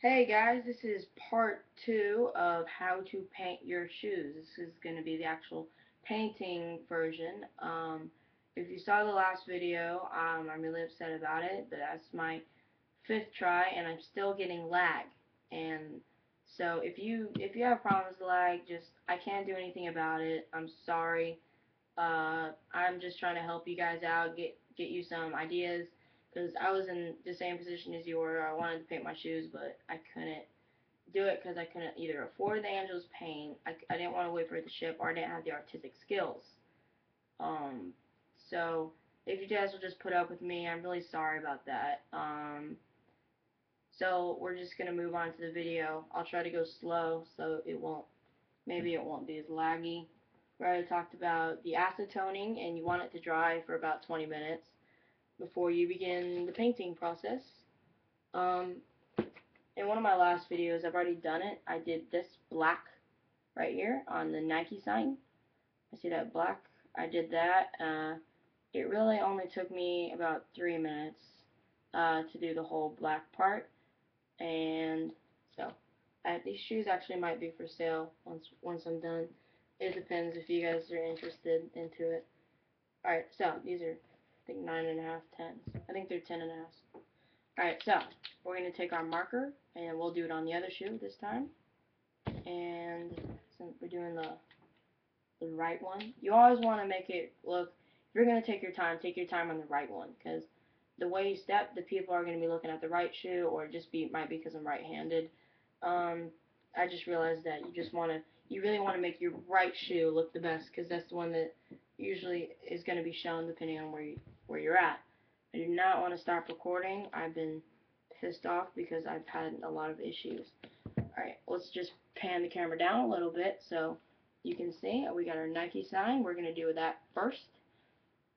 Hey guys, this is part 2 of how to paint your shoes. This is going to be the actual painting version. If you saw the last video, I'm really upset about it, but that's my 5th try and I'm still getting lag. And so if you have problems with lag, just I can't do anything about it. I'm sorry. I'm just trying to help you guys out, get you some ideas, because I was in the same position as you were. I wanted to paint my shoes, but I couldn't do it because I couldn't either afford the Angel's paint, I didn't want to wait for it to ship, or I didn't have the artistic skills. Um, so if you guys will just put up with me, I'm really sorry about that. So we're just gonna move on to the video. I'll try to go slow so maybe it won't be as laggy. We already talked about the acetoning, and you want it to dry for about 20 minutes before you begin the painting process. Um, in one of my last videos, I've already done it. I did this black right here on the Nike sign. I see that black. I did that. It really only took me about 3 minutes to do the whole black part, and so these shoes actually might be for sale once I'm done. It depends if you guys are interested into it. Alright, so these are I think 9.5, 10s. I think they're 10.5s. Alright, so we're going to take our marker and we'll do it on the other shoe this time. And since we're doing the right one, you always want to make it look, if you're going to take your time on the right one, because the way you step, the people are going to be looking at the right shoe, or just might be because I'm right-handed. I just realized that you really want to make your right shoe look the best, because that's the one that usually is going to be shown depending on where you're at. I do not want to stop recording. I've been pissed off because I've had a lot of issues. Alright, let's just pan the camera down a little bit so you can see. We got our Nike sign. We're going to do that first.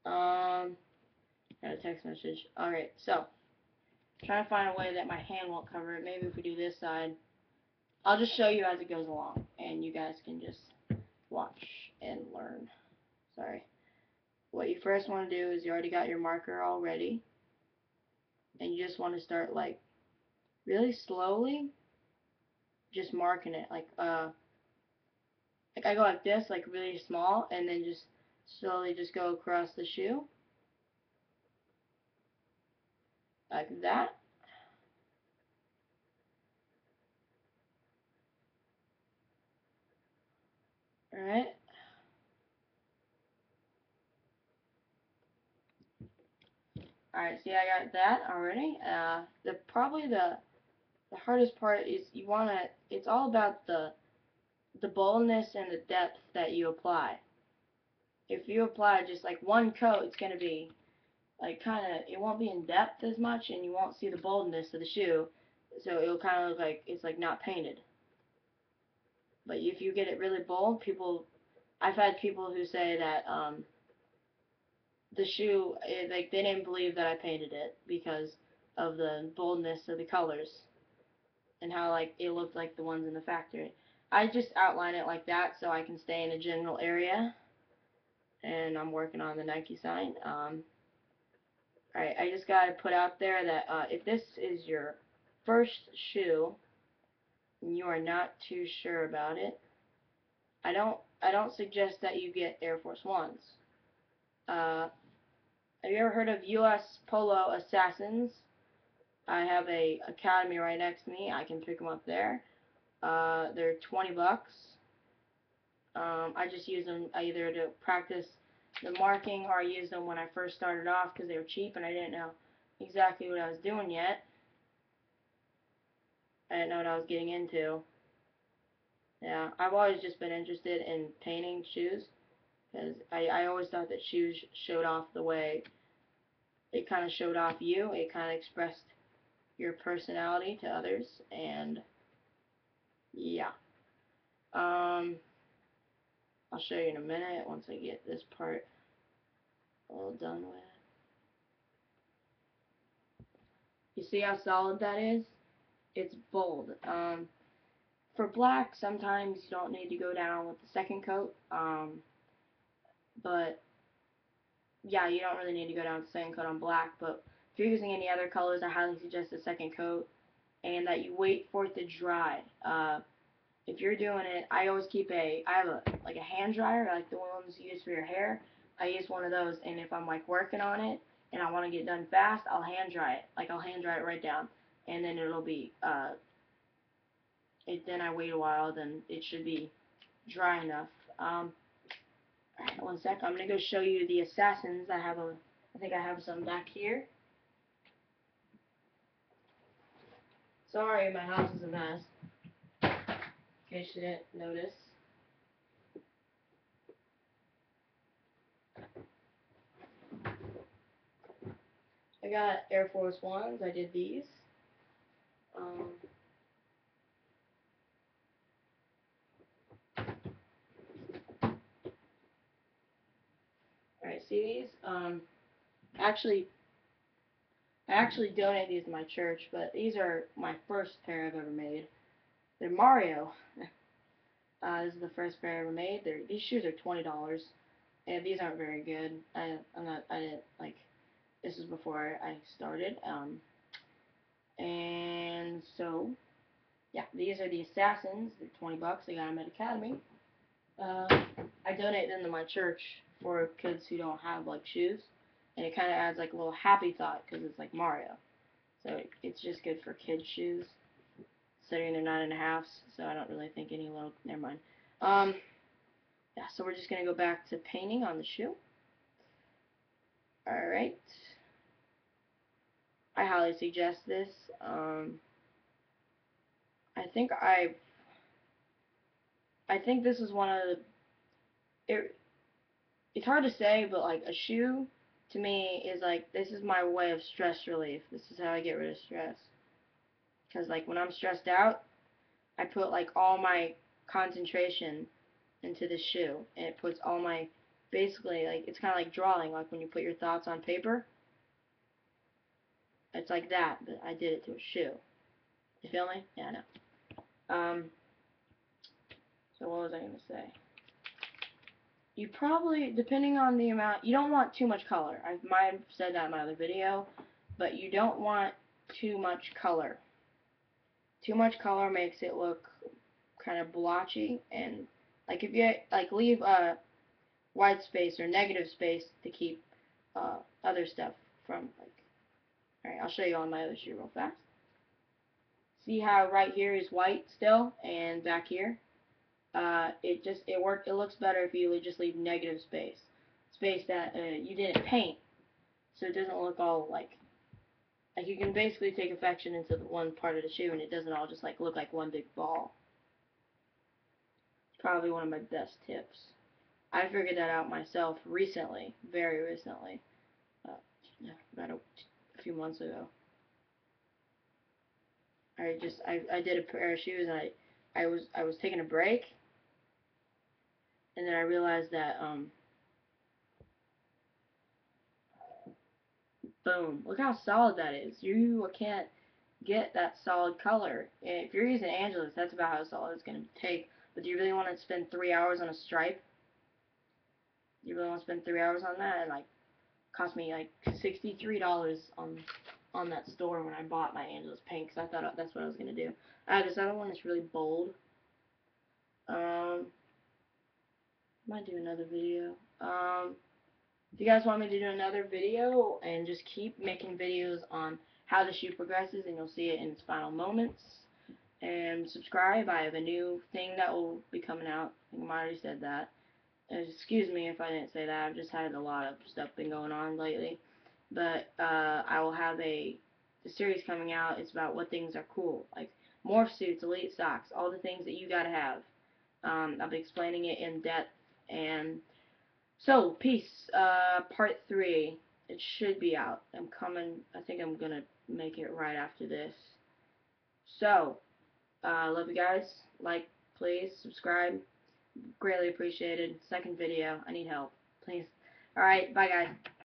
Got a text message. Alright, so trying to find a way that my hand won't cover it. Maybe if we do this side, I'll just show you as it goes along, and you guys can just watch and learn. Sorry. What you first want to do is you already got your marker all ready, and you just want to start like really slowly, just marking it like I go like this, like really small, and then just slowly just go across the shoe, like that. Alright. Alright, see I got that already. Probably the hardest part is it's all about the boldness and the depth that you apply. If you apply just like one coat, it's going to be like it won't be in depth as much, and you won't see the boldness of the shoe, so it'll kind of look like it's like not painted. But if you get it really bold, I've had people who say that the shoe, like they didn't believe that I painted it because of the boldness of the colors and how like it looked like the ones in the factory. I just outline it like that so I can stay in a general area, and I'm working on the Nike sign. Alright, I just gotta put out there that if this is your first shoe and you are not too sure about it, I don't suggest that you get Air Force Ones. Have you ever heard of US Polo Assassins? I have a academy right next to me. I can pick them up there. They're 20 bucks. I just use them either to practice the marking, or I used them when I first started off because they were cheap and I didn't know exactly what I was doing yet. I didn't know what I was getting into. Yeah, I've always just been interested in painting shoes because I always thought that shoes showed off the way it kind of showed off you. It kind of expressed your personality to others, and yeah. I'll show you in a minute once I get this part all done with. You see how solid that is? It's bold. For black, sometimes you don't need to go down with the second coat, but yeah, you don't really need to go down with the second coat on black, but if you're using any other colors, I highly suggest the second coat. and that you wait for it to dry. If you're doing it, I always keep I have a hand dryer, like the ones you use for your hair. I use one of those, and if I'm like working on it and I want to get done fast, I'll hand dry it. Like I'll hand dry it right down, and then it'll be then I wait a while, then it should be dry enough. Alright, one sec. I'm gonna go show you the assassins. I think I have some back here. Sorry, my house is a mess. In case you didn't notice. I got Air Force Ones. I did these. Alright, see these? Actually, I actually donated these to my church, but these are my first pair I've ever made. They're Mario. This is the first pair I ever made. These shoes are $20, and these aren't very good. I didn't like. This is before I started. And so yeah, these are the assassins. They're $20. I got them at Academy. I donate them to my church for kids who don't have like shoes, and it kind of adds like a little happy thought because it's like Mario. So it's just good for kids' shoes. Considering they're 9.5s, so I don't really think any little. Never mind. Yeah. So we're just gonna go back to painting on the shoe. All right. I highly suggest this. I think this is one of the. It's hard to say, but like a shoe to me is like this is my way of stress relief. This is how I get rid of stress. Because like when I'm stressed out, I put like all my concentration into the shoe, and it puts all my basically like it's kind of like drawing, like when you put your thoughts on paper. It's like that, but I did it to a shoe. You feel me? Yeah, I know. So what was I gonna say? You probably, depending on the amount, you don't want too much color. I might have said that in my other video, but you don't want too much color. Too much color makes it look kind of blotchy, and like if you like leave white space or negative space to keep other stuff from like. Alright, I'll show you on my other shoe real fast. See how right here is white still, and back here, it looks better if you just leave negative space that you didn't paint, so it doesn't look all like you can basically take affection into the one part of the shoe, and it doesn't all just like look like one big ball. It's probably one of my best tips. I figured that out myself recently, very recently, about a few months ago. I did a pair of shoes, and I was taking a break, and then I realized that boom, look how solid that is. You can't get that solid color. If you're using Angelus, that's about how solid it's going to take. But do you really want to spend 3 hours on a stripe? You really want to spend 3 hours on that? And like cost me like $63 on that store when I bought my Angelus paint, because I thought that's what I was going to do. I have this other one that's really bold. Might do another video. If you guys want me to do another video and just keep making videos on how the shoe progresses, and you'll see it in its final moments. And subscribe. I have a new thing that will be coming out. I think I already said that. Excuse me if I didn't say that. I've just had a lot of stuff been going on lately. But I will have a series coming out. It's about what things are cool, like morph suits, elite socks, all the things that you gotta have. I'll be explaining it in depth. And so, peace. Part 3. It should be out. I'm coming. I think I'm gonna make it right after this. So, love you guys. Like, please, subscribe. Greatly appreciated. Second video. I need help. Please. Alright, bye guys.